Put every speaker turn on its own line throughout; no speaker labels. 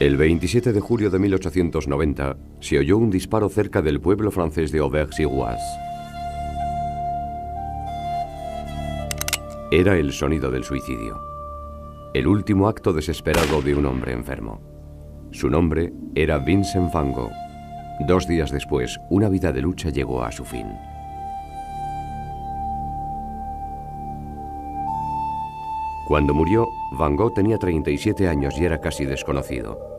El 27 de julio de 1890 se oyó un disparo cerca del pueblo francés de Auvers-sur-Oise. Era el sonido del suicidio, el último acto desesperado de un hombre enfermo. Su nombre era Vincent van Gogh. 2 días después, una vida de lucha llegó a su fin. Cuando murió, Van Gogh tenía 37 años y era casi desconocido.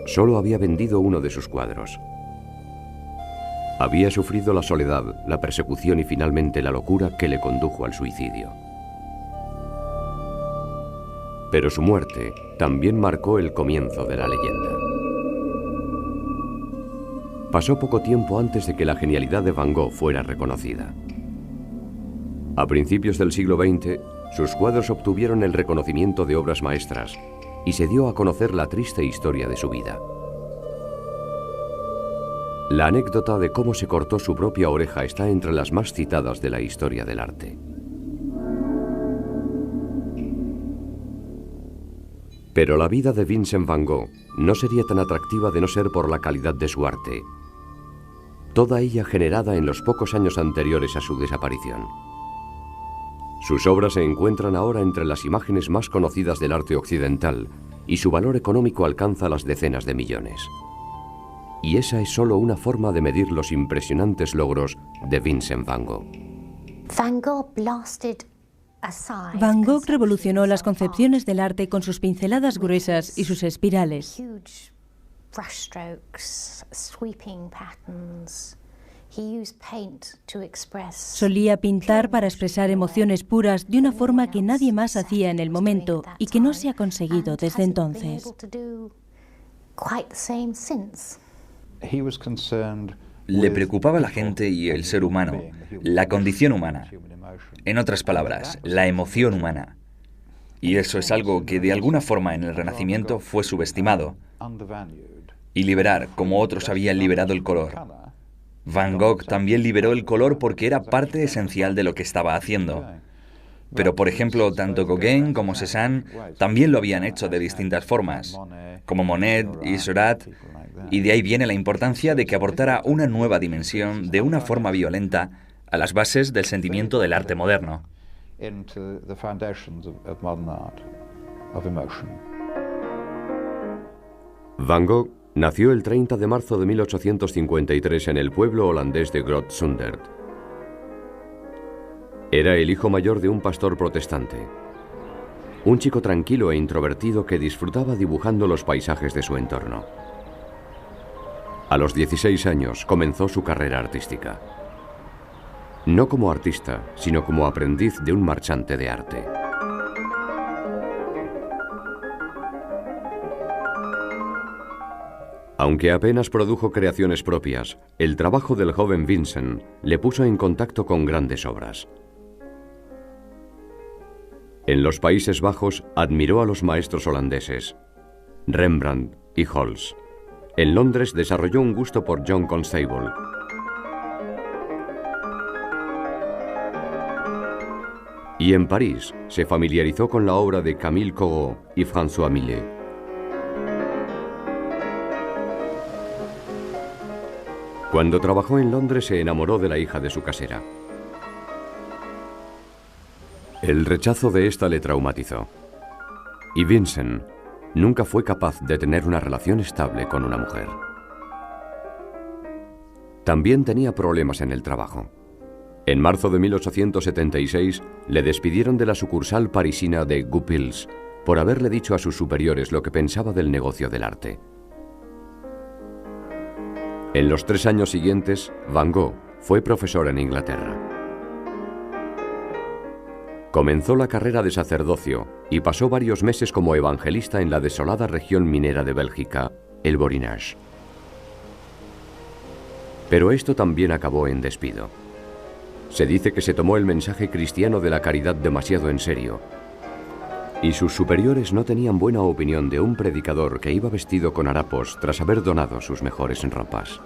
Solo había vendido uno de sus cuadros. Había sufrido la soledad, la persecución y finalmente la locura que le condujo al suicidio. Pero su muerte también marcó el comienzo de la leyenda. Pasó poco tiempo antes de que la genialidad de Van Gogh fuera reconocida. A principios del siglo XX, sus cuadros obtuvieron el reconocimiento de obras maestras y se dio a conocer la triste historia de su vida. La anécdota de cómo se cortó su propia oreja está entre las más citadas de la historia del arte. Pero la vida de Vincent van Gogh no sería tan atractiva de no ser por la calidad de su arte, toda ella generada en los pocos años anteriores a su desaparición. Sus obras se encuentran ahora entre las imágenes más conocidas del arte occidental y su valor económico alcanza las decenas de millones. Y esa es solo una forma de medir los impresionantes logros de Vincent van Gogh.
Van Gogh revolucionó las concepciones del arte con sus pinceladas gruesas y sus espirales. Solía pintar para expresar emociones puras de una forma que nadie más hacía en el momento y que no se ha conseguido desde entonces.
Le preocupaba la gente y el ser humano, la condición humana. En otras palabras, la emoción humana. Y eso es algo que de alguna forma en el Renacimiento fue subestimado. Y liberar, como otros habían liberado el color. Van Gogh también liberó el color porque era parte esencial de lo que estaba haciendo. Pero, por ejemplo, tanto Gauguin como Cézanne también lo habían hecho de distintas formas, como Monet y Seurat, y de ahí viene la importancia de que aportara una nueva dimensión de una forma violenta a las bases del sentimiento del arte moderno.
Van Gogh nació el 30 de marzo de 1853 en el pueblo holandés de Groot-Zundert. Era el hijo mayor de un pastor protestante, un chico tranquilo e introvertido que disfrutaba dibujando los paisajes de su entorno. A los 16 años comenzó su carrera artística. No como artista, sino como aprendiz de un marchante de arte. Aunque apenas produjo creaciones propias, el trabajo del joven Vincent le puso en contacto con grandes obras. En los Países Bajos admiró a los maestros holandeses, Rembrandt y Holst. En Londres desarrolló un gusto por John Constable. Y en París se familiarizó con la obra de Camille Corot y François Millet. Cuando trabajó en Londres se enamoró de la hija de su casera. El rechazo de esta le traumatizó. Y Vincent nunca fue capaz de tener una relación estable con una mujer. También tenía problemas en el trabajo. En marzo de 1876 le despidieron de la sucursal parisina de Goupil's por haberle dicho a sus superiores lo que pensaba del negocio del arte. En los 3 años siguientes, Van Gogh fue profesor en Inglaterra. Comenzó la carrera de sacerdocio y pasó varios meses como evangelista en la desolada región minera de Bélgica, el Borinage. Pero esto también acabó en despido. Se dice que se tomó el mensaje cristiano de la caridad demasiado en serio, y sus superiores no tenían buena opinión de un predicador que iba vestido con harapos tras haber donado sus mejores ropas.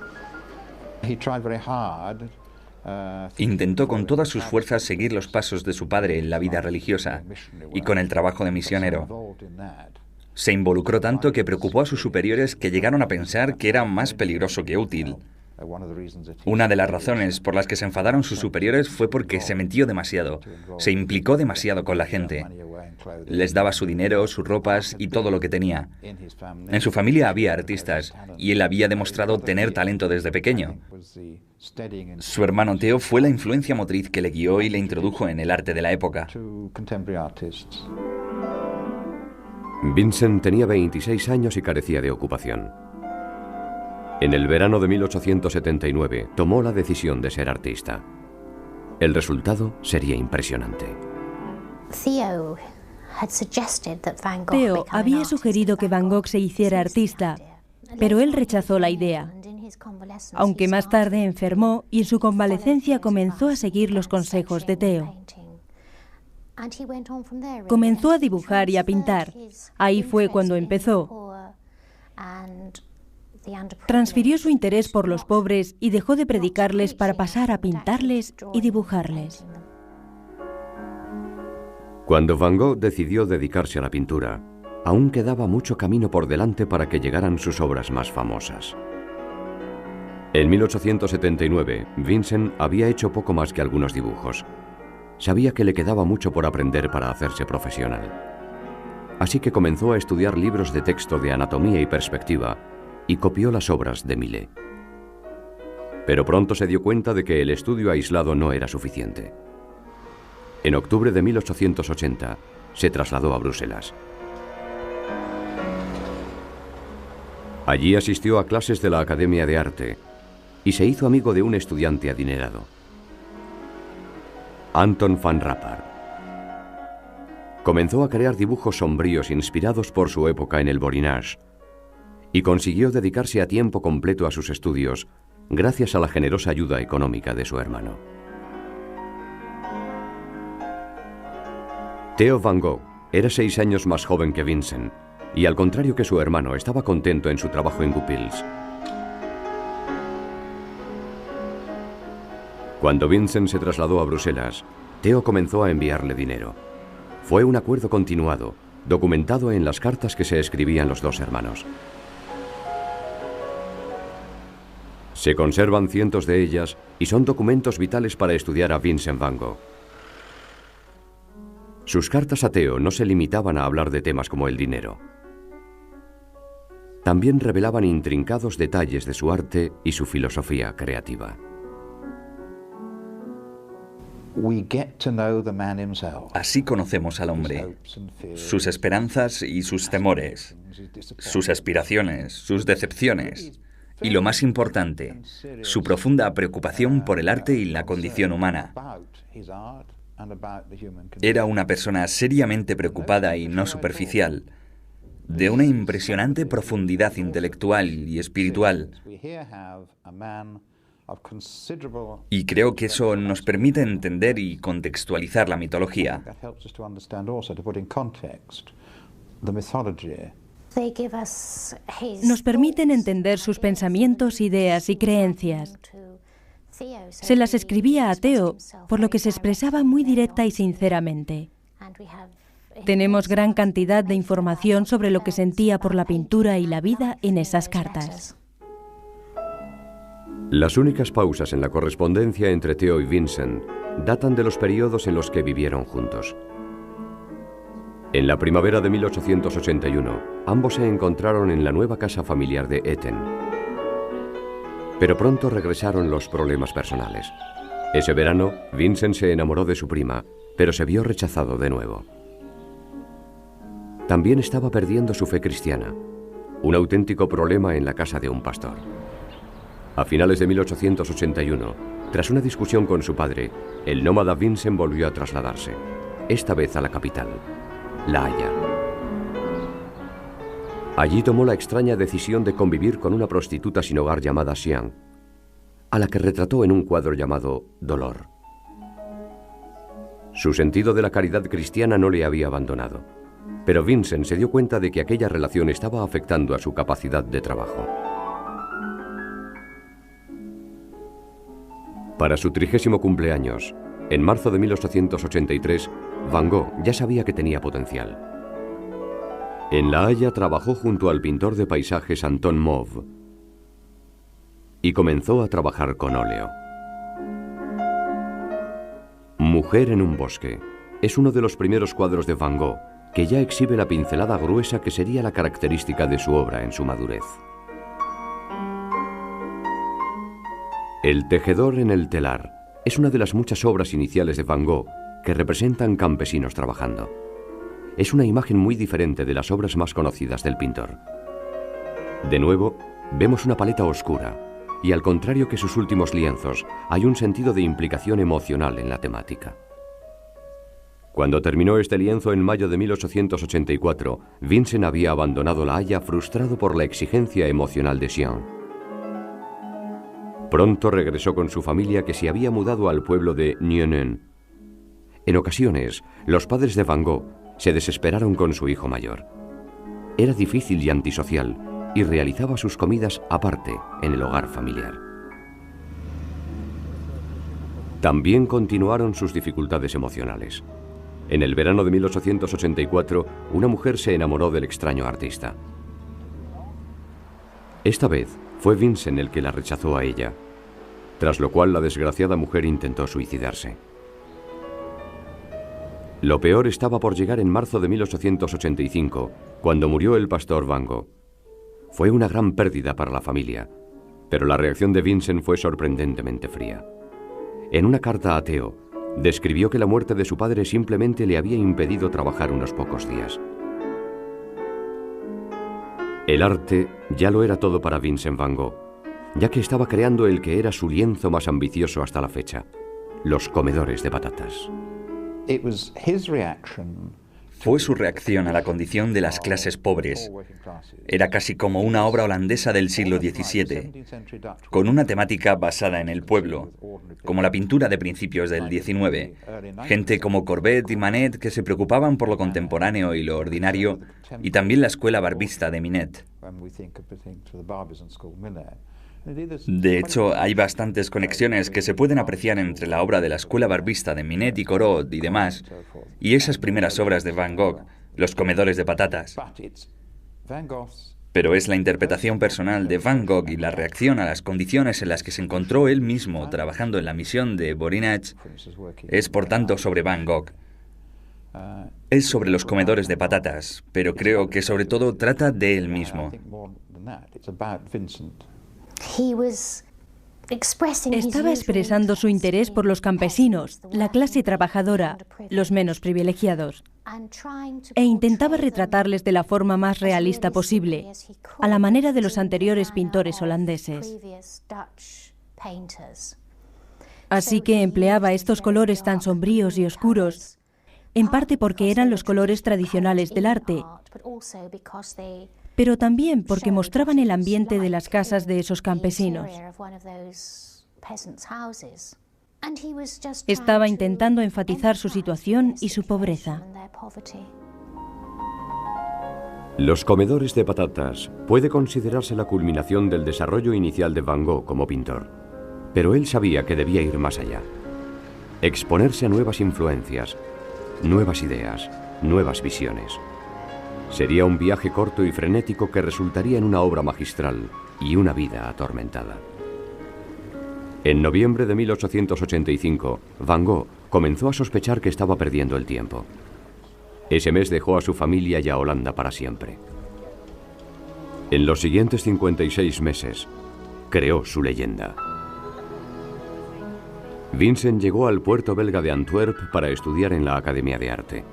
Intentó con todas sus fuerzas seguir los pasos de su padre en la vida religiosa y con el trabajo de misionero. Se involucró tanto que preocupó a sus superiores, que llegaron a pensar que era más peligroso que útil. Una de las razones por las que se enfadaron sus superiores fue porque se metió demasiado, se implicó demasiado con la gente. Les daba su dinero, sus ropas y todo lo que tenía. En su familia había artistas y él había demostrado tener talento desde pequeño. Su hermano Theo fue la influencia motriz que le guió y le introdujo en el arte de la época.
Vincent tenía 26 años y carecía de ocupación. En el verano de 1879 tomó la decisión de ser artista. El resultado sería impresionante.
Theo había sugerido que Van Gogh se hiciera artista, pero él rechazó la idea, aunque más tarde enfermó y en su convalecencia comenzó a seguir los consejos de Theo. Comenzó a dibujar y a pintar. Ahí fue cuando empezó. Transfirió su interés por los pobres y dejó de predicarles para pasar a pintarles y dibujarles.
Cuando Van Gogh decidió dedicarse a la pintura, aún quedaba mucho camino por delante para que llegaran sus obras más famosas. En 1879, Vincent había hecho poco más que algunos dibujos. Sabía que le quedaba mucho por aprender para hacerse profesional. Así que comenzó a estudiar libros de texto de anatomía y perspectiva y copió las obras de Millet. Pero pronto se dio cuenta de que el estudio aislado no era suficiente. En octubre de 1880 se trasladó a Bruselas. Allí asistió a clases de la Academia de Arte y se hizo amigo de un estudiante adinerado, Anton van Rappard. Comenzó a crear dibujos sombríos inspirados por su época en el Borinage y consiguió dedicarse a tiempo completo a sus estudios gracias a la generosa ayuda económica de su hermano. Theo van Gogh era 6 años más joven que Vincent y, al contrario que su hermano, estaba contento en su trabajo en Goupils. Cuando Vincent se trasladó a Bruselas, Theo comenzó a enviarle dinero. Fue un acuerdo continuado, documentado en las cartas que se escribían los dos hermanos. Se conservan cientos de ellas y son documentos vitales para estudiar a Vincent van Gogh. Sus cartas a Theo no se limitaban a hablar de temas como el dinero. También revelaban intrincados detalles de su arte y su filosofía creativa.
Así conocemos al hombre, sus esperanzas y sus temores, sus aspiraciones, sus decepciones y, lo más importante, su profunda preocupación por el arte y la condición humana. Era una persona seriamente preocupada y no superficial, de una impresionante profundidad intelectual y espiritual. Y creo que eso nos permite entender y contextualizar la mitología.
Nos permiten entender sus pensamientos, ideas y creencias. Se las escribía a Theo, por lo que se expresaba muy directa y sinceramente. Tenemos gran cantidad de información sobre lo que sentía por la pintura y la vida en esas cartas.
Las únicas pausas en la correspondencia entre Theo y Vincent datan de los periodos en los que vivieron juntos. En la primavera de 1881, ambos se encontraron en la nueva casa familiar de Etten. Pero pronto regresaron los problemas personales. Ese verano, Vincent se enamoró de su prima, pero se vio rechazado de nuevo. También estaba perdiendo su fe cristiana, un auténtico problema en la casa de un pastor. A finales de 1881, tras una discusión con su padre, el nómada Vincent volvió a trasladarse, esta vez a la capital, La Haya. Allí tomó la extraña decisión de convivir con una prostituta sin hogar llamada Xiang, a la que retrató en un cuadro llamado Dolor. Su sentido de la caridad cristiana no le había abandonado, pero Vincent se dio cuenta de que aquella relación estaba afectando a su capacidad de trabajo. Para su 30º cumpleaños, en marzo de 1883, Van Gogh ya sabía que tenía potencial. En La Haya trabajó junto al pintor de paisajes Anton Mauve y comenzó a trabajar con óleo. Mujer en un bosque es uno de los primeros cuadros de Van Gogh que ya exhibe la pincelada gruesa que sería la característica de su obra en su madurez. El tejedor en el telar es una de las muchas obras iniciales de Van Gogh que representan campesinos trabajando. Es una imagen muy diferente de las obras más conocidas del pintor. De nuevo, vemos una paleta oscura y, al contrario que sus últimos lienzos, hay un sentido de implicación emocional en la temática. Cuando terminó este lienzo en mayo de 1884, Vincent había abandonado La Haya frustrado por la exigencia emocional de Sion. Pronto regresó con su familia, que se había mudado al pueblo de Nieuwen. En ocasiones, los padres de Van Gogh se desesperaron con su hijo mayor. Era difícil y antisocial y realizaba sus comidas aparte en el hogar familiar. También continuaron sus dificultades emocionales. En el verano de 1884, una mujer se enamoró del extraño artista. Esta vez fue Vincent el que la rechazó a ella, tras lo cual la desgraciada mujer intentó suicidarse. Lo peor estaba por llegar en marzo de 1885, cuando murió el pastor Van Gogh. Fue una gran pérdida para la familia, pero la reacción de Vincent fue sorprendentemente fría. En una carta a Theo, describió que la muerte de su padre simplemente le había impedido trabajar unos pocos días. El arte ya lo era todo para Vincent Van Gogh, ya que estaba creando el que era su lienzo más ambicioso hasta la fecha: Los comedores de patatas.
Fue su reacción a la condición de las clases pobres. Era casi como una obra holandesa del siglo XVII, con una temática basada en el pueblo, como la pintura de principios del XIX. Gente como Courbet y Manet que se preocupaban por lo contemporáneo y lo ordinario, y también la escuela barbista de Minet. De hecho, hay bastantes conexiones que se pueden apreciar entre la obra de la escuela barbista de Minet y Corot y demás, y esas primeras obras de Van Gogh, Los comedores de patatas. Pero es la interpretación personal de Van Gogh y la reacción a las condiciones en las que se encontró él mismo trabajando en la misión de Voynich. Es por tanto sobre Van Gogh. Es sobre los comedores de patatas, pero creo que sobre todo trata de él mismo.
Estaba expresando su interés por los campesinos, la clase trabajadora, los menos privilegiados, e intentaba retratarles de la forma más realista posible, a la manera de los anteriores pintores holandeses. Así que empleaba estos colores tan sombríos y oscuros, en parte porque eran los colores tradicionales del arte, pero también porque mostraban el ambiente de las casas de esos campesinos. Estaba intentando enfatizar su situación y su pobreza.
Los comedores de patatas puede considerarse la culminación del desarrollo inicial de Van Gogh como pintor, pero él sabía que debía ir más allá. Exponerse a nuevas influencias, nuevas ideas, nuevas visiones. Sería un viaje corto y frenético que resultaría en una obra magistral y una vida atormentada. En noviembre de 1885, Van Gogh comenzó a sospechar que estaba perdiendo el tiempo. Ese mes dejó a su familia y a Holanda para siempre. En los siguientes 56 meses, creó su leyenda. Vincent llegó al puerto belga de Antwerp para estudiar en la Academia de Arte,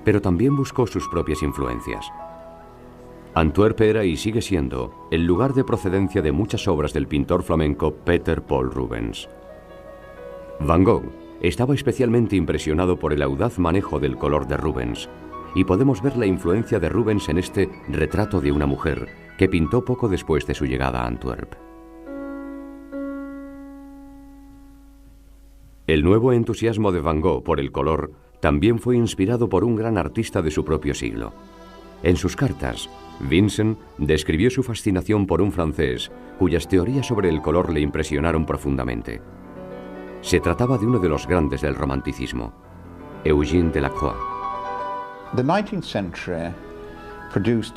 pero también buscó sus propias influencias. Antwerp era y sigue siendo el lugar de procedencia de muchas obras del pintor flamenco Peter Paul Rubens. Van Gogh estaba especialmente impresionado por el audaz manejo del color de Rubens, y podemos ver la influencia de Rubens en este Retrato de una mujer que pintó poco después de su llegada a Antwerp. El nuevo entusiasmo de Van Gogh por el color también fue inspirado por un gran artista de su propio siglo. En sus cartas, Vincent describió su fascinación por un francés cuyas teorías sobre el color le impresionaron profundamente. Se trataba de uno de los grandes del romanticismo, Eugène Delacroix.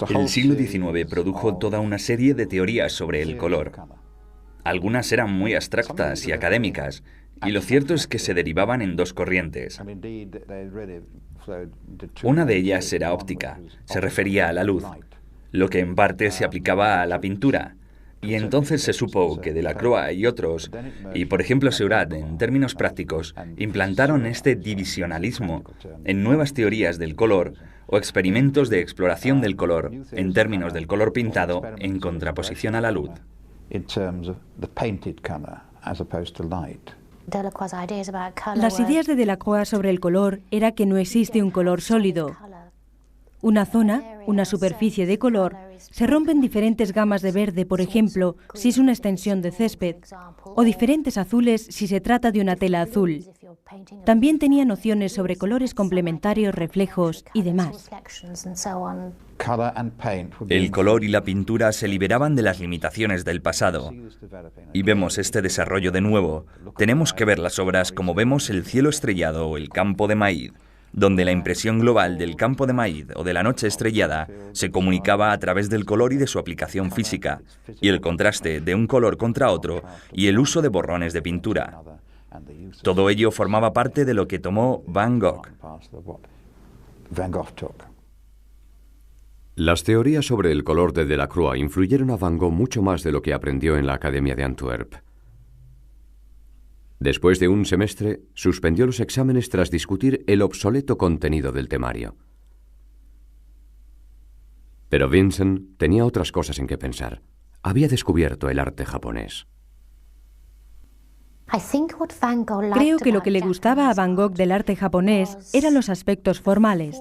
El siglo XIX produjo toda una serie de teorías sobre el color. Algunas eran muy abstractas y académicas, y lo cierto es que se derivaban en dos corrientes. Una de ellas era óptica, se refería a la luz, lo que en parte se aplicaba a la pintura. Y entonces se supo que Delacroix y otros, y por ejemplo Seurat en términos prácticos, implantaron este divisionalismo en nuevas teorías del color o experimentos de exploración del color en términos del color pintado en contraposición a la luz.
Las ideas de Delacroix sobre el color era que no existe un color sólido. Una zona, una superficie de color, se rompe en diferentes gamas de verde, por ejemplo, si es una extensión de césped, o diferentes azules si se trata de una tela azul. También tenía nociones sobre colores complementarios, reflejos y demás.
El color y la pintura se liberaban de las limitaciones del pasado. Y vemos este desarrollo de nuevo. Tenemos que ver las obras como vemos el cielo estrellado o el campo de maíz, donde la impresión global del campo de maíz o de la noche estrellada se comunicaba a través del color y de su aplicación física, y el contraste de un color contra otro y el uso de borrones de pintura. Todo ello formaba parte de lo que tomó Van Gogh.
Las teorías sobre el color de Delacroix influyeron a Van Gogh mucho más de lo que aprendió en la Academia de Antwerp. Después de un semestre, suspendió los exámenes tras discutir el obsoleto contenido del temario. Pero Vincent tenía otras cosas en que pensar. Había descubierto el arte japonés.
Creo que lo que le gustaba a Van Gogh del arte japonés eran los aspectos formales.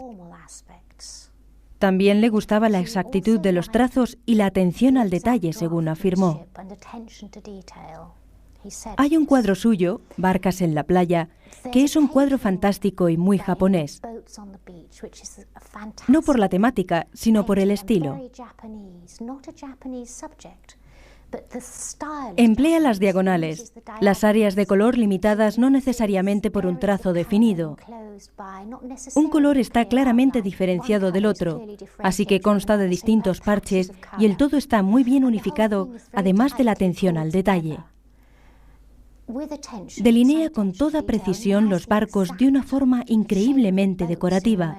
También le gustaba la exactitud de los trazos y la atención al detalle, según afirmó. Hay un cuadro suyo, Barcas en la playa, que es un cuadro fantástico y muy japonés. No por la temática, sino por el estilo. Emplea las diagonales, las áreas de color limitadas no necesariamente por un trazo definido. Un color está claramente diferenciado del otro, así que consta de distintos parches y el todo está muy bien unificado, además de la atención al detalle. Delinea con toda precisión los barcos de una forma increíblemente decorativa.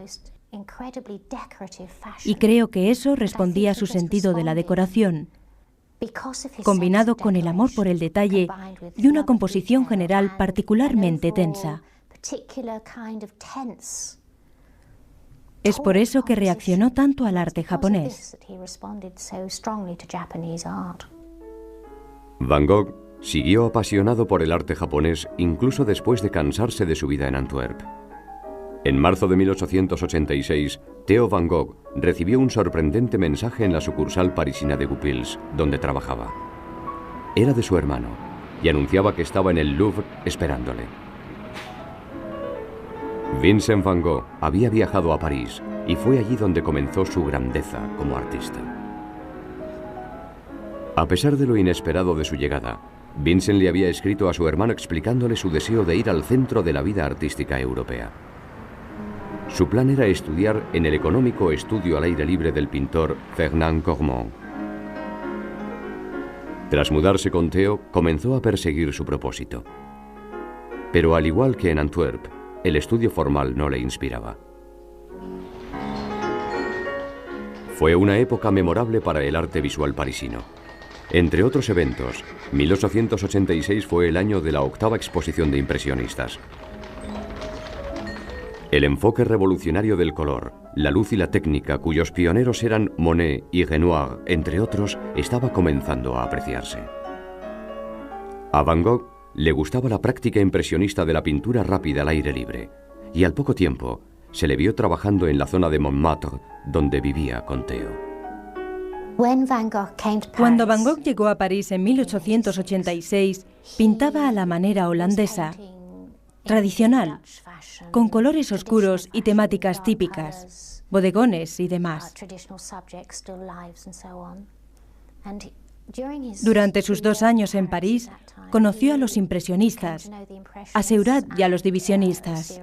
Y creo que eso respondía a su sentido de la decoración, combinado con el amor por el detalle y una composición general particularmente tensa. Es por eso que reaccionó tanto al arte japonés.
Van Gogh siguió apasionado por el arte japonés incluso después de cansarse de su vida en Antwerp. En marzo de 1886, Theo van Gogh recibió un sorprendente mensaje en la sucursal parisina de Goupils, donde trabajaba. Era de su hermano y anunciaba que estaba en el Louvre esperándole. Vincent van Gogh había viajado a París y fue allí donde comenzó su grandeza como artista. A pesar de lo inesperado de su llegada, Vincent le había escrito a su hermano explicándole su deseo de ir al centro de la vida artística europea. Su plan era estudiar en el económico estudio al aire libre del pintor Fernand Cormon. Tras mudarse con Theo, comenzó a perseguir su propósito. Pero al igual que en Antwerp, el estudio formal no le inspiraba. Fue una época memorable para el arte visual parisino. Entre otros eventos, 1886 fue el año de la 8ª exposición de impresionistas. El enfoque revolucionario del color, la luz y la técnica, cuyos pioneros eran Monet y Renoir, entre otros, estaba comenzando a apreciarse. A Van Gogh le gustaba la práctica impresionista de la pintura rápida al aire libre, y al poco tiempo se le vio trabajando en la zona de Montmartre, donde vivía con Theo.
Cuando Van Gogh llegó a París en 1886, pintaba a la manera holandesa, tradicional, con colores oscuros y temáticas típicas, bodegones y demás. Durante sus 2 años en París, conoció a los impresionistas, a Seurat y a los divisionistas.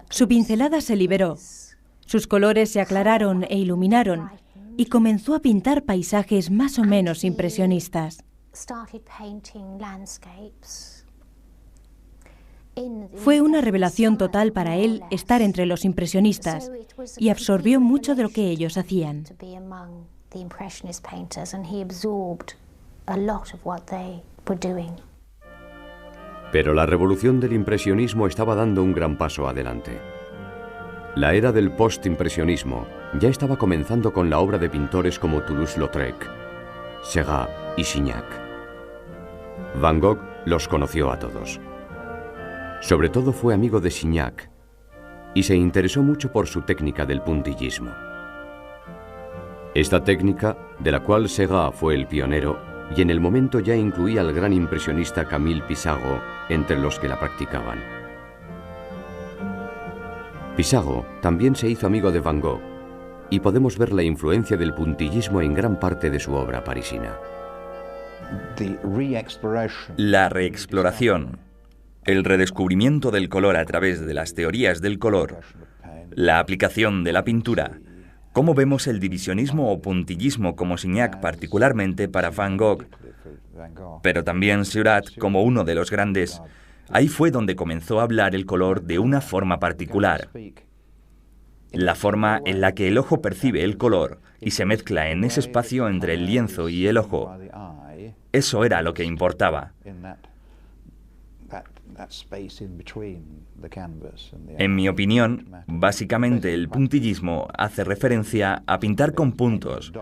Su pincelada se liberó, sus colores se aclararon e iluminaron, y comenzó a pintar paisajes más o menos impresionistas. Fue una revelación total para él estar entre los impresionistas y absorbió mucho de lo que ellos hacían.
Pero la revolución del impresionismo estaba dando un gran paso adelante. La era del postimpresionismo ya estaba comenzando con la obra de pintores como Toulouse-Lautrec, Seurat y Signac. Van Gogh los conoció a todos. Sobre todo fue amigo de Signac y se interesó mucho por su técnica del puntillismo. Esta técnica, de la cual Seurat fue el pionero, y en el momento ya incluía al gran impresionista Camille Pissarro entre los que la practicaban. Pissarro también se hizo amigo de Van Gogh y podemos ver la influencia del puntillismo en gran parte de su obra parisina.
La reexploración, el redescubrimiento del color a través de las teorías del color, la aplicación de la pintura, cómo vemos el divisionismo o puntillismo como Signac particularmente para Van Gogh, pero también Seurat como uno de los grandes. Ahí fue donde comenzó a hablar el color de una forma particular. La forma en la que el ojo percibe el color y se mezcla en ese espacio entre el lienzo y el ojo. Eso era lo que importaba. En mi opinión, básicamente el puntillismo hace referencia a pintar con puntos,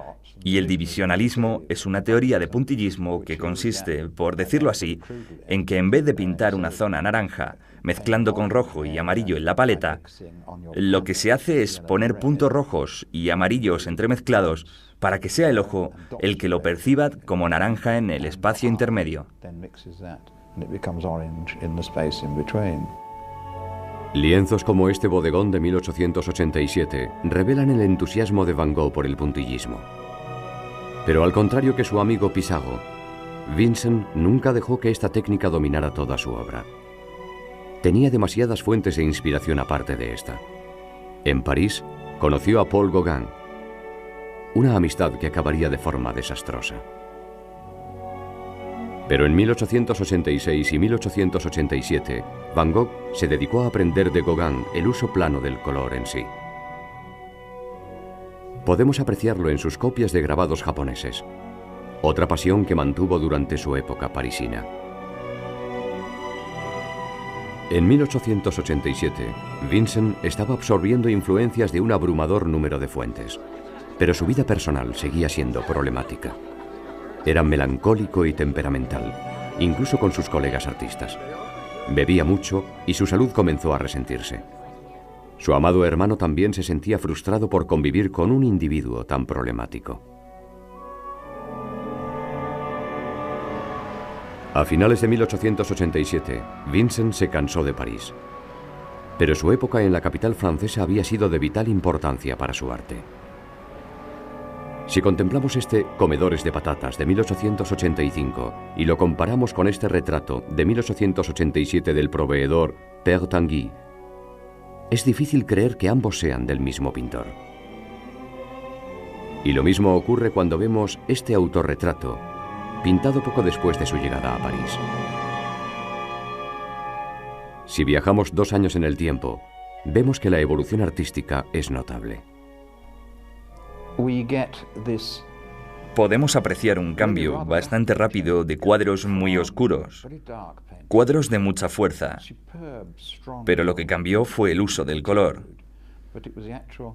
y el divisionalismo es una teoría de puntillismo que consiste, por decirlo así, en que en vez de pintar una zona naranja, mezclando con rojo y amarillo en la paleta, lo que se hace es poner puntos rojos y amarillos entremezclados para que sea el ojo el que lo perciba como naranja en el espacio intermedio.
Lienzos como este bodegón de 1887 revelan el entusiasmo de Van Gogh por el puntillismo. Pero al contrario que su amigo Pissarro, Vincent nunca dejó que esta técnica dominara toda su obra. Tenía demasiadas fuentes de inspiración aparte de esta. En París conoció a Paul Gauguin, una amistad que acabaría de forma desastrosa. Pero en 1886 y 1887, Van Gogh se dedicó a aprender de Gauguin el uso plano del color en sí. Podemos apreciarlo en sus copias de grabados japoneses, otra pasión que mantuvo durante su época parisina. En 1887, Vincent estaba absorbiendo influencias de un abrumador número de fuentes, pero su vida personal seguía siendo problemática. Era melancólico y temperamental, incluso con sus colegas artistas. Bebía mucho y su salud comenzó a resentirse. Su amado hermano también se sentía frustrado por convivir con un individuo tan problemático. A finales de 1887, Vincent se cansó de París. Pero su época en la capital francesa había sido de vital importancia para su arte. Si contemplamos este Comedores de patatas de 1885 y lo comparamos con este retrato de 1887 del proveedor Père Tanguy, es difícil creer que ambos sean del mismo pintor. Y lo mismo ocurre cuando vemos este autorretrato, pintado poco después de su llegada a París. Si viajamos 2 años en el tiempo, vemos que la evolución artística es notable.
Podemos apreciar un cambio bastante rápido de cuadros muy oscuros, cuadros de mucha fuerza, pero lo que cambió fue el uso del color.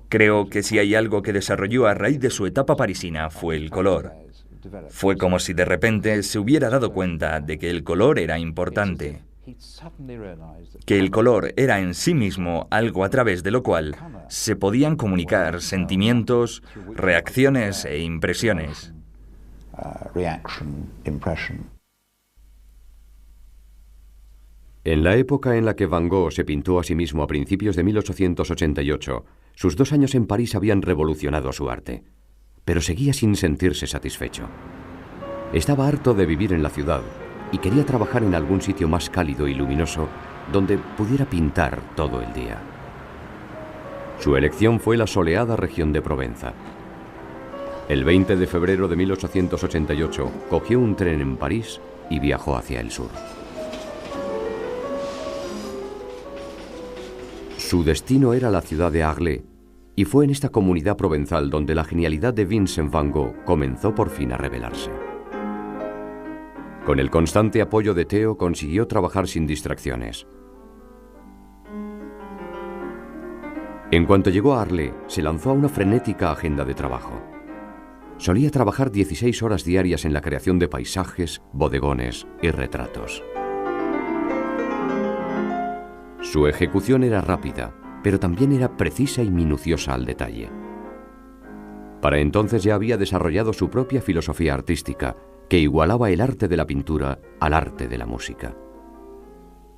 Creo que si hay algo que desarrolló a raíz de su etapa parisina fue el color. Fue como si de repente se hubiera dado cuenta de que el color era importante, que el color era en sí mismo algo a través de lo cual se podían comunicar sentimientos, reacciones e impresiones.
En la época en la que Van Gogh se pintó a sí mismo a principios de 1888, sus 2 años en París habían revolucionado su arte, pero seguía sin sentirse satisfecho. Estaba harto de vivir en la ciudad y quería trabajar en algún sitio más cálido y luminoso donde pudiera pintar todo el día. Su elección fue la soleada región de Provenza. El 20 de febrero de 1888 cogió un tren en París y viajó hacia el sur. Su destino era la ciudad de Arles, y fue en esta comunidad provenzal donde la genialidad de Vincent van Gogh comenzó por fin a revelarse. Con el constante apoyo de Theo consiguió trabajar sin distracciones. En cuanto llegó a Arles, se lanzó a una frenética agenda de trabajo. Solía trabajar 16 horas diarias en la creación de paisajes, bodegones y retratos. Su ejecución era rápida, pero también era precisa y minuciosa al detalle. Para entonces ya había desarrollado su propia filosofía artística, que igualaba el arte de la pintura al arte de la música.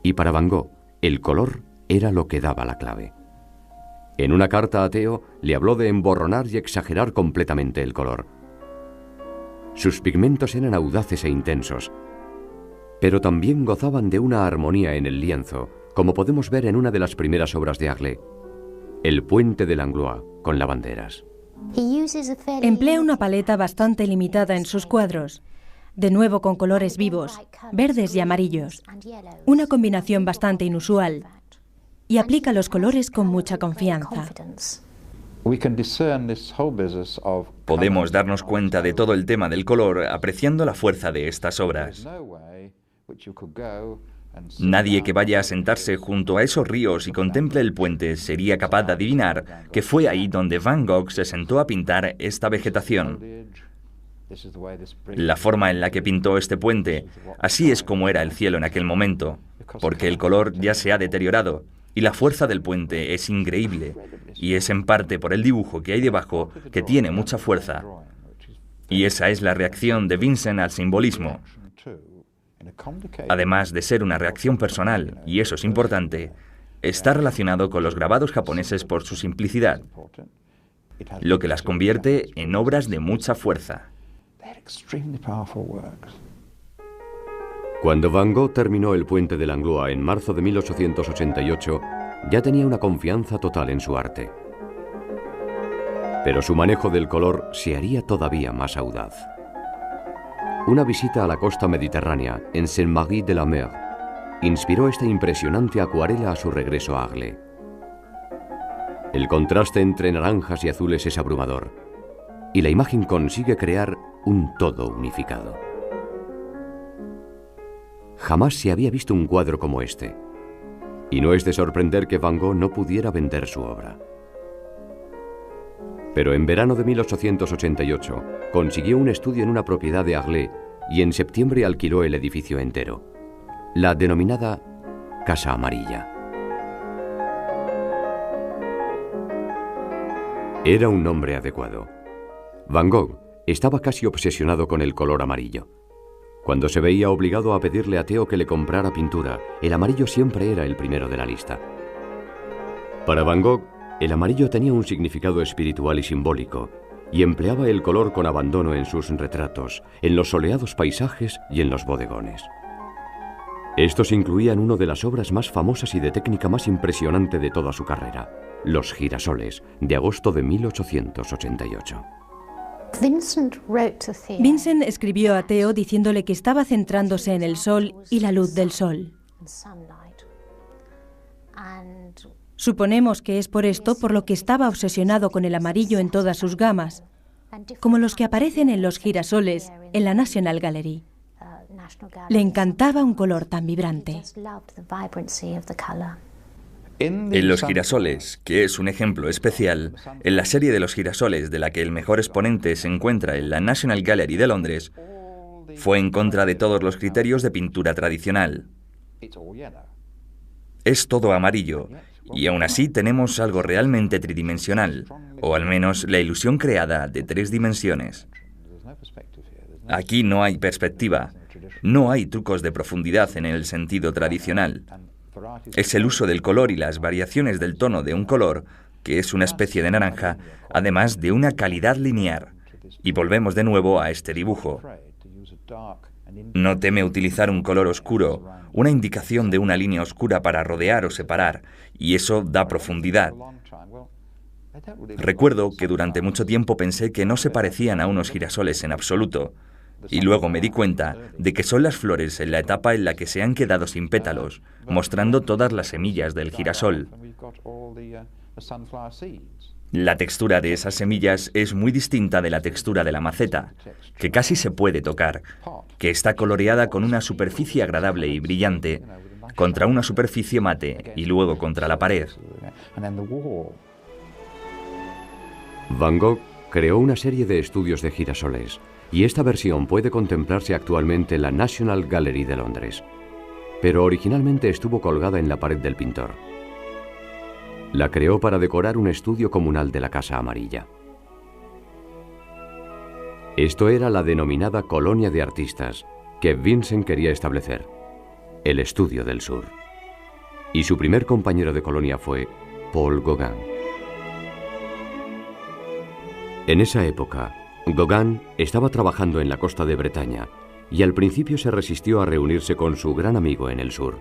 Y para Van Gogh, el color era lo que daba la clave. En una carta a Theo le habló de emborronar y exagerar completamente el color. Sus pigmentos eran audaces e intensos, pero también gozaban de una armonía en el lienzo, como podemos ver en una de las primeras obras de Arles, el puente de Langlois con lavanderas.
Emplea una paleta bastante limitada en sus cuadros, de nuevo con colores vivos, verdes y amarillos, una combinación bastante inusual, y aplica los colores con mucha confianza.
Podemos darnos cuenta de todo el tema del color apreciando la fuerza de estas obras. Nadie que vaya a sentarse junto a esos ríos y contemple el puente sería capaz de adivinar que fue ahí donde Van Gogh se sentó a pintar esta vegetación. La forma en la que pintó este puente, así es como era el cielo en aquel momento, porque el color ya se ha deteriorado y la fuerza del puente es increíble, y es en parte por el dibujo que hay debajo que tiene mucha fuerza. Y esa es la reacción de Vincent al simbolismo. Además de ser una reacción personal, y eso es importante, está relacionado con los grabados japoneses por su simplicidad, lo que las convierte en obras de mucha fuerza.
Cuando Van Gogh terminó el puente de Langlois en marzo de 1888, ya tenía una confianza total en su arte. Pero su manejo del color se haría todavía más audaz. Una visita a la costa mediterránea, en Saint-Marie-de-la-Mer, inspiró esta impresionante acuarela a su regreso a Arles. El contraste entre naranjas y azules es abrumador, y la imagen consigue crear un todo unificado. Jamás se había visto un cuadro como este, y no es de sorprender que Van Gogh no pudiera vender su obra. Pero en verano de 1888 consiguió un estudio en una propiedad de Arles y en septiembre alquiló el edificio entero, la denominada Casa Amarilla. Era un nombre adecuado. Van Gogh estaba casi obsesionado con el color amarillo. Cuando se veía obligado a pedirle a Theo que le comprara pintura, el amarillo siempre era el primero de la lista. Para Van Gogh, el amarillo tenía un significado espiritual y simbólico, y empleaba el color con abandono en sus retratos, en los soleados paisajes y en los bodegones. Estos incluían una de las obras más famosas y de técnica más impresionante de toda su carrera, Los girasoles, de agosto de 1888.
Vincent escribió a Theo diciéndole que estaba centrándose en el sol y la luz del sol. Suponemos que es por esto por lo que estaba obsesionado con el amarillo en todas sus gamas, como los que aparecen en los girasoles en la National Gallery. Le encantaba un color tan vibrante.
En Los girasoles, que es un ejemplo especial, en la serie de Los girasoles de la que el mejor exponente se encuentra en la National Gallery de Londres, fue en contra de todos los criterios de pintura tradicional. Es todo amarillo, y aún así tenemos algo realmente tridimensional, o al menos la ilusión creada de 3 dimensiones. Aquí no hay perspectiva, no hay trucos de profundidad en el sentido tradicional. Es el uso del color y las variaciones del tono de un color, que es una especie de naranja, además de una calidad lineal. Y volvemos de nuevo a este dibujo. No teme utilizar un color oscuro, una indicación de una línea oscura para rodear o separar, y eso da profundidad. Recuerdo que durante mucho tiempo pensé que no se parecían a unos girasoles en absoluto, y luego me di cuenta de que son las flores en la etapa en la que se han quedado sin pétalos, mostrando todas las semillas del girasol. La textura de esas semillas es muy distinta de la textura de la maceta, que casi se puede tocar, que está coloreada con una superficie agradable y brillante, contra una superficie mate y luego contra la pared.
Van Gogh creó una serie de estudios de girasoles, y esta versión puede contemplarse actualmente en la National Gallery de Londres, pero originalmente estuvo colgada en la pared del pintor. La creó para decorar un estudio comunal de la Casa Amarilla. Esto era la denominada colonia de artistas que Vincent quería establecer, el Estudio del Sur. Y su primer compañero de colonia fue Paul Gauguin. En esa época, Gauguin estaba trabajando en la costa de Bretaña y al principio se resistió a reunirse con su gran amigo en el sur.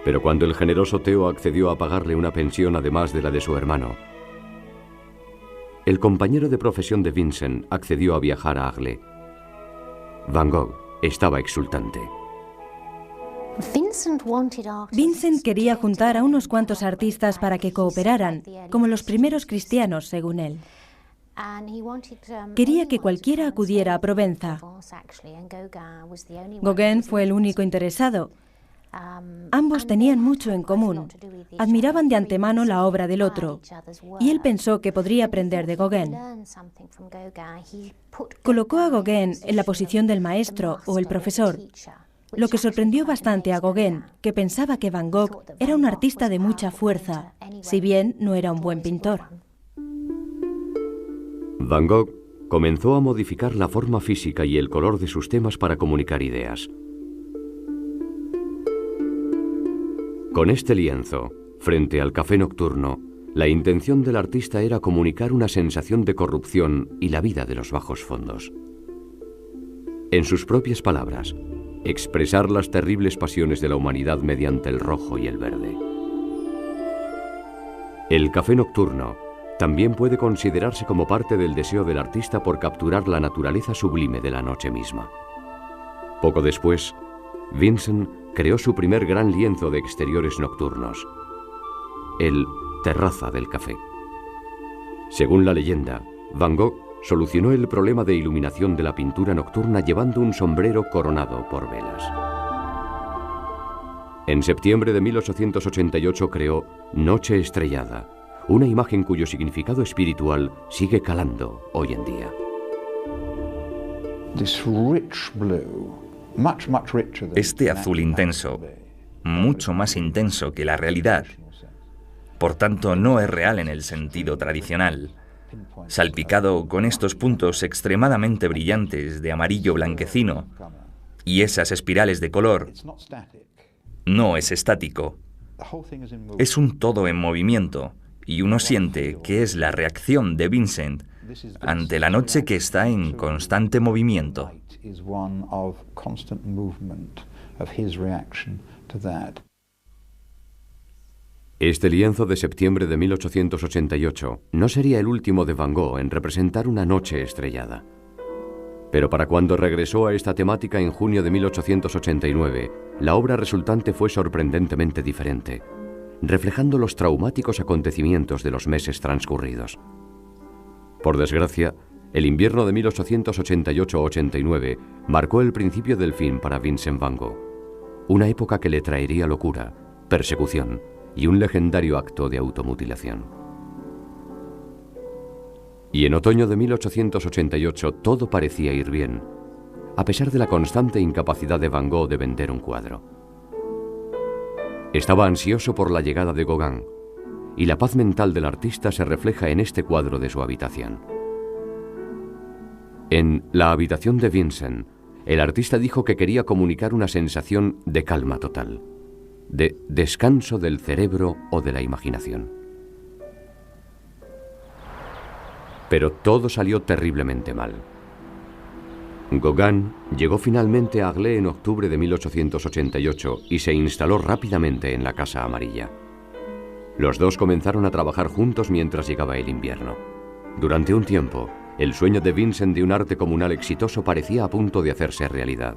Pero cuando el generoso Theo accedió a pagarle una pensión además de la de su hermano, el compañero de profesión de Vincent accedió a viajar a Arles. Van Gogh estaba exultante.
Vincent quería juntar a unos cuantos artistas para que cooperaran, como los primeros cristianos, según él. Quería que cualquiera acudiera a Provenza. Gauguin fue el único interesado. Ambos tenían mucho en común. Admiraban de antemano la obra del otro, y él pensó que podría aprender de Gauguin. Colocó a Gauguin en la posición del maestro o el profesor, lo que sorprendió bastante a Gauguin, que pensaba que Van Gogh era un artista de mucha fuerza, si bien no era un buen pintor.
Van Gogh comenzó a modificar la forma física y el color de sus temas para comunicar ideas. Con este lienzo, frente al café nocturno, la intención del artista era comunicar una sensación de corrupción y la vida de los bajos fondos. En sus propias palabras, expresar las terribles pasiones de la humanidad mediante el rojo y el verde. El café nocturno también puede considerarse como parte del deseo del artista por capturar la naturaleza sublime de la noche misma. Poco después, Vincent creó su primer gran lienzo de exteriores nocturnos, el Terraza del Café. Según la leyenda, Van Gogh solucionó el problema de iluminación de la pintura nocturna llevando un sombrero coronado por velas. En septiembre de 1888 creó Noche Estrellada, una imagen cuyo significado espiritual sigue calando hoy en día.
Este azul intenso, mucho más intenso que la realidad, por tanto no es real en el sentido tradicional, salpicado con estos puntos extremadamente brillantes de amarillo blanquecino y esas espirales de color, no es estático, es un todo en movimiento y uno siente que es la reacción de Vincent ante la noche que está en constante movimiento.
Este lienzo de septiembre de 1888 no sería el último de Van Gogh en representar una noche estrellada. Pero para cuando regresó a esta temática en junio de 1889, la obra resultante fue sorprendentemente diferente, reflejando los traumáticos acontecimientos de los meses transcurridos. Por desgracia, el invierno de 1888-89 marcó el principio del fin para Vincent Van Gogh, una época que le traería locura, persecución y un legendario acto de automutilación. Y en otoño de 1888 todo parecía ir bien, a pesar de la constante incapacidad de Van Gogh de vender un cuadro. Estaba ansioso por la llegada de Gauguin, y la paz mental del artista se refleja en este cuadro de su habitación. En La habitación de Vincent, el artista dijo que quería comunicar una sensación de calma total, de descanso del cerebro o de la imaginación. Pero todo salió terriblemente mal. Gauguin llegó finalmente a Aglaé en octubre de 1888 y se instaló rápidamente en la Casa Amarilla. Los dos comenzaron a trabajar juntos mientras llegaba el invierno. Durante un tiempo, el sueño de Vincent de un arte comunal exitoso parecía a punto de hacerse realidad.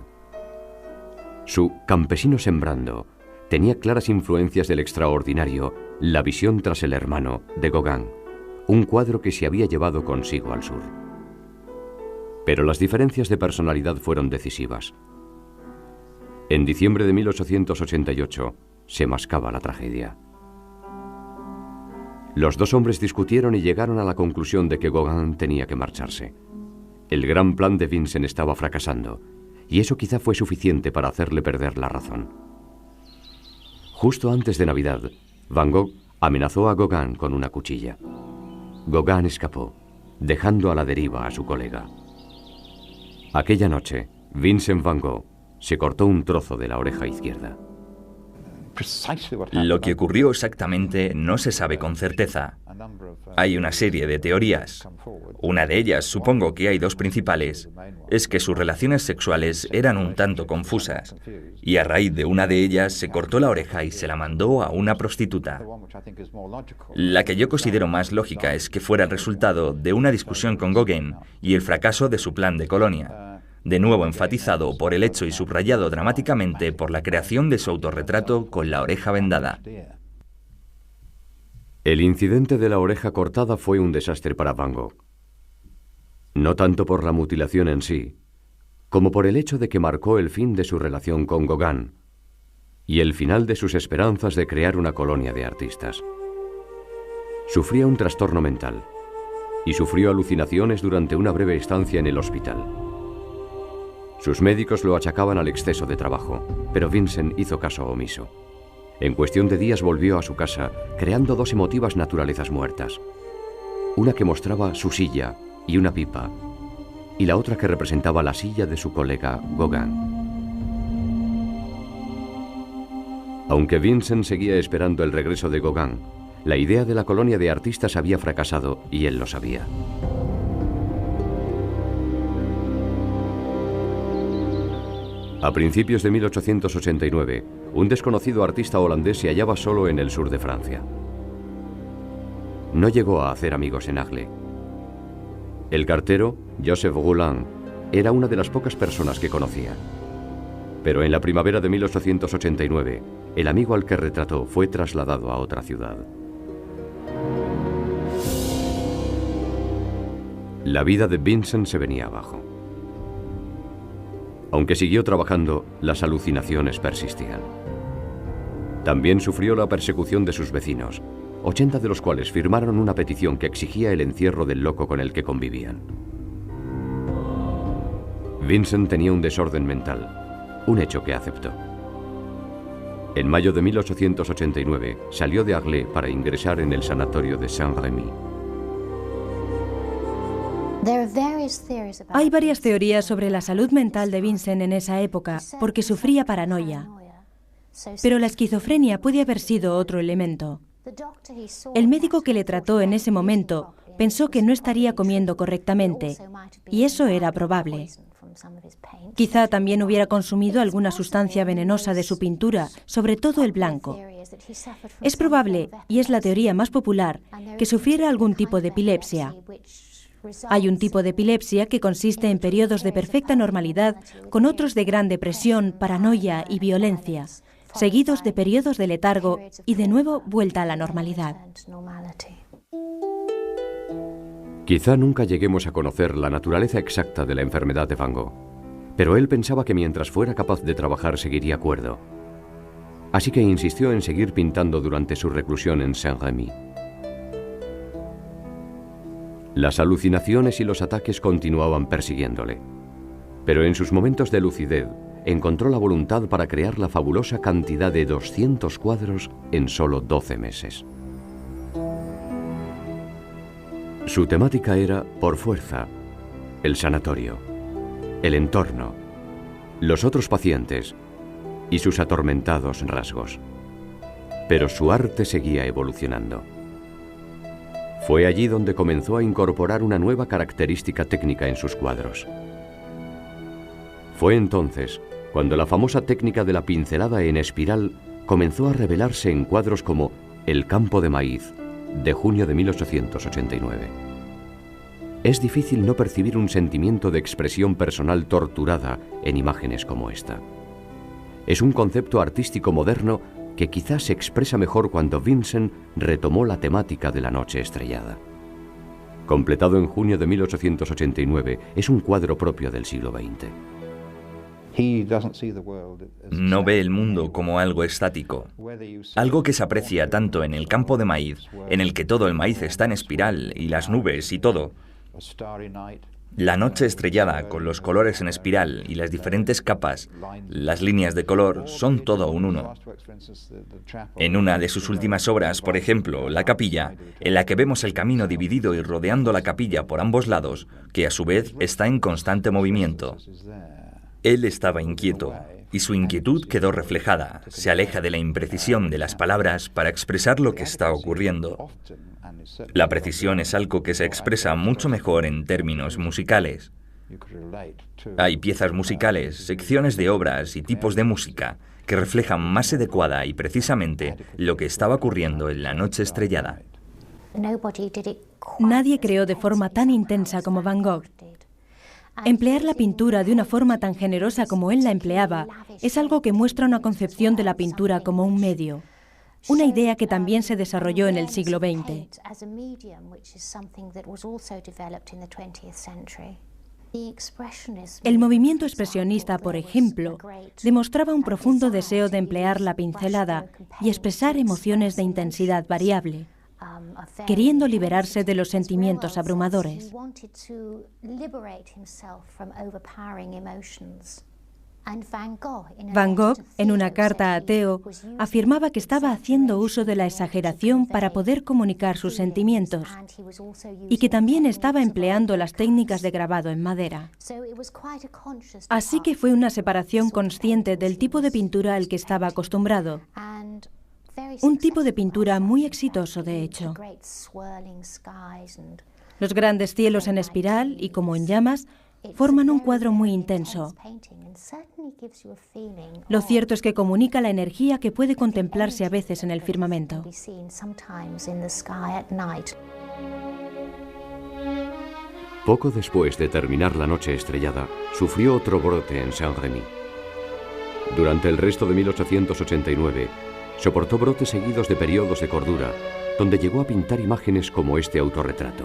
Su Campesino sembrando tenía claras influencias del extraordinario La visión tras el hermano de Gauguin, un cuadro que se había llevado consigo al sur. Pero las diferencias de personalidad fueron decisivas. En diciembre de 1888 se mascaba la tragedia. Los dos hombres discutieron y llegaron a la conclusión de que Gauguin tenía que marcharse. El gran plan de Vincent estaba fracasando, y eso quizá fue suficiente para hacerle perder la razón. Justo antes de Navidad, Van Gogh amenazó a Gauguin con una cuchilla. Gauguin escapó, dejando a la deriva a su colega. Aquella noche, Vincent Van Gogh se cortó un trozo de la oreja izquierda.
Lo que ocurrió exactamente no se sabe con certeza. Hay una serie de teorías. Una de ellas, supongo que hay dos principales, es que sus relaciones sexuales eran un tanto confusas, y a raíz de una de ellas se cortó la oreja y se la mandó a una prostituta. La que yo considero más lógica es que fuera el resultado de una discusión con Gauguin y el fracaso de su plan de colonia, de nuevo enfatizado por el hecho y subrayado dramáticamente por la creación de su autorretrato con la oreja vendada.
El incidente de la oreja cortada fue un desastre para Van Gogh. No tanto por la mutilación en sí, como por el hecho de que marcó el fin de su relación con Gauguin y el final de sus esperanzas de crear una colonia de artistas. Sufría un trastorno mental y sufrió alucinaciones durante una breve estancia en el hospital. Sus médicos lo achacaban al exceso de trabajo, pero Vincent hizo caso omiso. En cuestión de días volvió a su casa, creando dos emotivas naturalezas muertas. Una que mostraba su silla y una pipa, y la otra que representaba la silla de su colega Gauguin. Aunque Vincent seguía esperando el regreso de Gauguin, la idea de la colonia de artistas había fracasado y él lo sabía. A principios de 1889, un desconocido artista holandés se hallaba solo en el sur de Francia. No llegó a hacer amigos en Aglaé. El cartero, Joseph Roulin, era una de las pocas personas que conocía. Pero en la primavera de 1889, el amigo al que retrató fue trasladado a otra ciudad. La vida de Vincent se venía abajo. Aunque siguió trabajando, las alucinaciones persistían. También sufrió la persecución de sus vecinos, 80 de los cuales firmaron una petición que exigía el encierro del loco con el que convivían. Vincent tenía un desorden mental, un hecho que aceptó. En mayo de 1889 salió de Aglaé para ingresar en el sanatorio de Saint-Rémy.
Hay varias teorías sobre la salud mental de Vincent en esa época, porque sufría paranoia. Pero la esquizofrenia puede haber sido otro elemento. El médico que le trató en ese momento pensó que no estaría comiendo correctamente, y eso era probable. Quizá también hubiera consumido alguna sustancia venenosa de su pintura, sobre todo el blanco. Es probable, y es la teoría más popular, que sufriera algún tipo de epilepsia. Hay un tipo de epilepsia que consiste en periodos de perfecta normalidad con otros de gran depresión, paranoia y violencia, seguidos de periodos de letargo y de nuevo vuelta a la normalidad.
Quizá nunca lleguemos a conocer la naturaleza exacta de la enfermedad de Van Gogh, pero él pensaba que mientras fuera capaz de trabajar seguiría cuerdo. Así que insistió en seguir pintando durante su reclusión en Saint-Rémy. Las alucinaciones y los ataques continuaban persiguiéndole, pero en sus momentos de lucidez encontró la voluntad para crear la fabulosa cantidad de 200 cuadros en solo 12 meses. Su temática era, por fuerza, el sanatorio, el entorno, los otros pacientes y sus atormentados rasgos. Pero su arte seguía evolucionando. Fue allí donde comenzó a incorporar una nueva característica técnica en sus cuadros. Fue entonces cuando la famosa técnica de la pincelada en espiral comenzó a revelarse en cuadros como El campo de maíz, de junio de 1889. Es difícil no percibir un sentimiento de expresión personal torturada en imágenes como esta. Es un concepto artístico moderno que quizás se expresa mejor cuando Vincent retomó la temática de la noche estrellada. Completado en junio de 1889, es un cuadro propio del siglo XX.
No ve el mundo como algo estático, algo que se aprecia tanto en el campo de maíz, en el que todo el maíz está en espiral y las nubes y todo. La noche estrellada, con los colores en espiral y las diferentes capas, las líneas de color, son todo un uno. En una de sus últimas obras, por ejemplo, La capilla, en la que vemos el camino dividido y rodeando la capilla por ambos lados, que a su vez está en constante movimiento. Él estaba inquieto, y su inquietud quedó reflejada. Se aleja de la imprecisión de las palabras para expresar lo que está ocurriendo. La precisión es algo que se expresa mucho mejor en términos musicales. Hay piezas musicales, secciones de obras y tipos de música que reflejan más adecuada y precisamente lo que estaba ocurriendo en la noche estrellada.
Nadie creó de forma tan intensa como Van Gogh. Emplear la pintura de una forma tan generosa como él la empleaba es algo que muestra una concepción de la pintura como un medio, una idea que también se desarrolló en el siglo XX. El movimiento expresionista, por ejemplo, demostraba un profundo deseo de emplear la pincelada y expresar emociones de intensidad variable, queriendo liberarse de los sentimientos abrumadores. Van Gogh, en una carta a Theo, afirmaba que estaba haciendo uso de la exageración para poder comunicar sus sentimientos y que también estaba empleando las técnicas de grabado en madera. Así que fue una separación consciente del tipo de pintura al que estaba acostumbrado. Un tipo de pintura muy exitoso, de hecho. Los grandes cielos en espiral y como en llamas forman un cuadro muy intenso. Lo cierto es que comunica la energía que puede contemplarse a veces en el firmamento.
Poco después de terminar la noche estrellada, sufrió otro brote en Saint-Rémy. Durante el resto de 1889, soportó brotes seguidos de periodos de cordura, donde llegó a pintar imágenes como este autorretrato.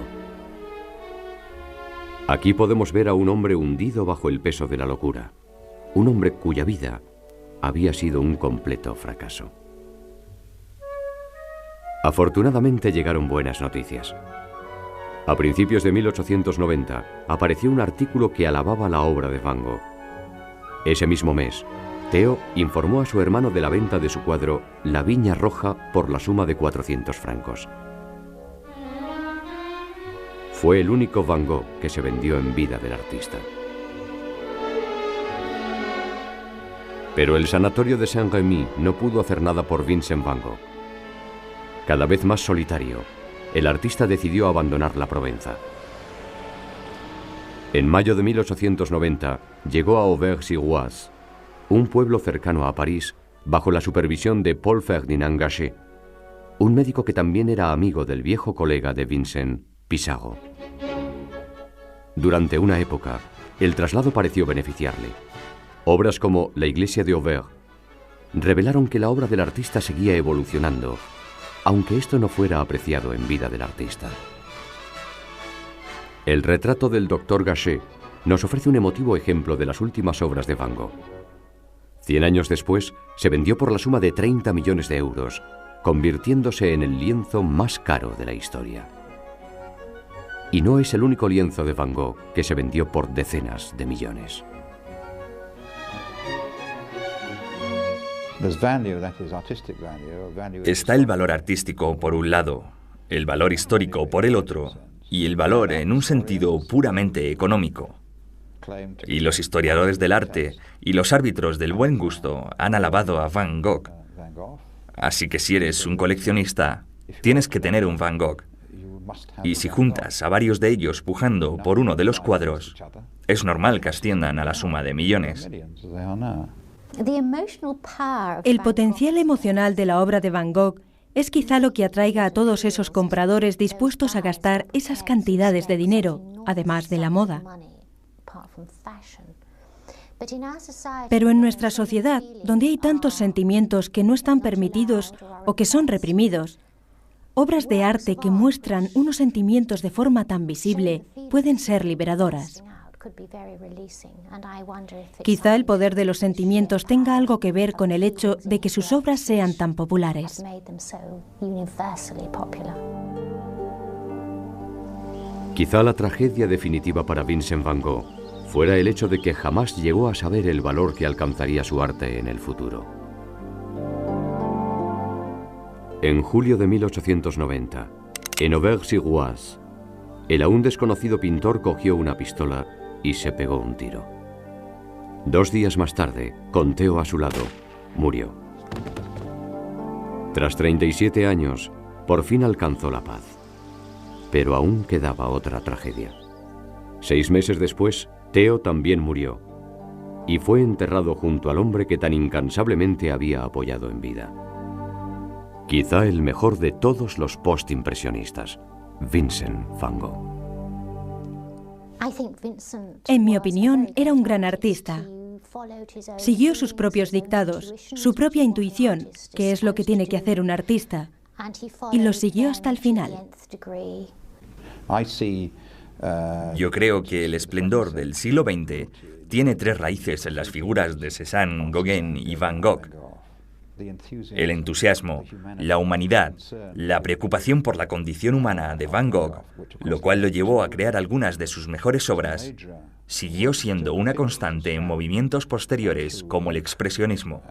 Aquí podemos ver a un hombre hundido bajo el peso de la locura, un hombre cuya vida había sido un completo fracaso. Afortunadamente llegaron buenas noticias. A principios de 1890 apareció un artículo que alababa la obra de Van Gogh. Ese mismo mes, Theo informó a su hermano de la venta de su cuadro La Viña Roja por la suma de 400 francos. Fue el único Van Gogh que se vendió en vida del artista. Pero el sanatorio de Saint-Rémy no pudo hacer nada por Vincent Van Gogh. Cada vez más solitario, el artista decidió abandonar la Provenza. En mayo de 1890 llegó a Auvers-sur-Oise, un pueblo cercano a París, bajo la supervisión de Paul Ferdinand Gachet, un médico que también era amigo del viejo colega de Vincent, Pissarro. Durante una época, el traslado pareció beneficiarle. Obras como La iglesia de Auvers revelaron que la obra del artista seguía evolucionando, aunque esto no fuera apreciado en vida del artista. El retrato del Dr. Gachet nos ofrece un emotivo ejemplo de las últimas obras de Van Gogh. 100 años después, se vendió por la suma de 30 millones de euros, convirtiéndose en el lienzo más caro de la historia. Y no es el único lienzo de Van Gogh que se vendió por decenas de millones.
Está el valor artístico por un lado, el valor histórico por el otro, y el valor en un sentido puramente económico. Y los historiadores del arte y los árbitros del buen gusto han alabado a Van Gogh. Así que si eres un coleccionista, tienes que tener un Van Gogh. Y si juntas a varios de ellos pujando por uno de los cuadros, es normal que asciendan a la suma de millones.
El potencial emocional de la obra de Van Gogh es quizá lo que atraiga a todos esos compradores dispuestos a gastar esas cantidades de dinero, además de la moda. Pero en nuestra sociedad, donde hay tantos sentimientos que no están permitidos o que son reprimidos, obras de arte que muestran unos sentimientos de forma tan visible pueden ser liberadoras. Quizá el poder de los sentimientos tenga algo que ver con el hecho de que sus obras sean tan populares.
Quizá la tragedia definitiva para Vincent Van Gogh fuera el hecho de que jamás llegó a saber el valor que alcanzaría su arte en el futuro. En julio de 1890, en Auvers-sur-Oise, el aún desconocido pintor cogió una pistola y se pegó un tiro. 2 días más tarde, con Theo a su lado, murió. Tras 37 años, por fin alcanzó la paz. Pero aún quedaba otra tragedia. 6 meses después, Theo también murió y fue enterrado junto al hombre que tan incansablemente había apoyado en vida. Quizá el mejor de todos los postimpresionistas, Vincent Van Gogh.
En mi opinión, era un gran artista. Siguió sus propios dictados, su propia intuición, que es lo que tiene que hacer un artista, y lo siguió hasta el final.
Yo creo que el esplendor del siglo XX tiene 3 raíces en las figuras de Cézanne, Gauguin y Van Gogh. El entusiasmo, la humanidad, la preocupación por la condición humana de Van Gogh, lo cual lo llevó a crear algunas de sus mejores obras, siguió siendo una constante en movimientos posteriores como el expresionismo.